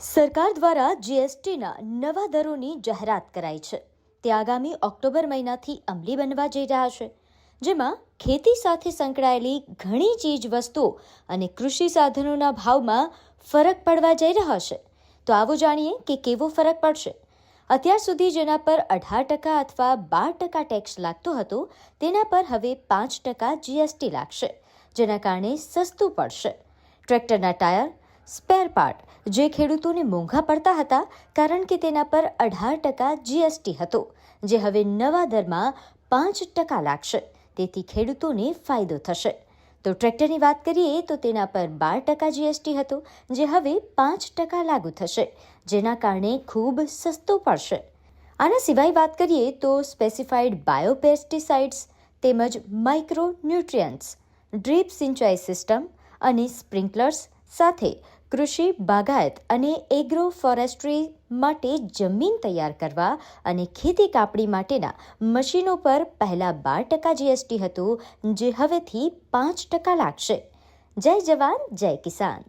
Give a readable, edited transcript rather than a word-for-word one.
સરકાર દ્વારા જીએસટીના નવા દરોની જાહેરાત કરાઈ છે. તે આગામી ઓક્ટોબર મહિનાથી અમલી બનવા જઈ રહ્યા છે, જેમાં ખેતી સાથે સંકળાયેલી ઘણી ચીજ વસ્તુઓ અને કૃષિ સાધનોના ભાવમાં ફરક પડવા જઈ રહ્યા છે. તો આવો જાણીએ કે કેવો ફરક પડશે. અત્યાર સુધી જેના પર 18% અથવા 12% ટેક્સ લાગતો હતો, તેના પર હવે 5% જીએસટી લાગશે, જેના કારણે સસ્તું પડશે. ટ્રેક્ટરના ટાયર, સ્પેર પાર્ટ જે ખેડૂતોને મોંઘા પડતા હતા કારણ કે તેના પર 18% જીએસટી હતો, જે હવે નવા દરમાં 5% લાગશે. તેથી ખેડૂતોને ફાયદો થશે. તો ટ્રેક્ટરની વાત કરીએ તો તેના પર 12% જીએસટી હતો, જે હવે 5% લાગુ થશે, જેના કારણે ખૂબ સસ્તું પડશે. આના સિવાય વાત કરીએ તો સ્પેસિફાઈડ બાયોપેસ્ટિસાઇડ્સ તેમજ માઇક્રો ન્યુટ્રિયન્ટ્સ, ડ્રીપ સિંચાઈ સિસ્ટમ અને સ્પ્રિંકલર્સ સાથે કૃષિ, બાગાયત અને એગ્રો ફોરેસ્ટ્રી માટે જમીન તૈયાર કરવા અને ખેતી કાપણી માટેના મશીનો પર પહેલા 12% જીએસટી હતું, જે હવેથી 5% લાગશે. જય જવાન, જય કિસાન.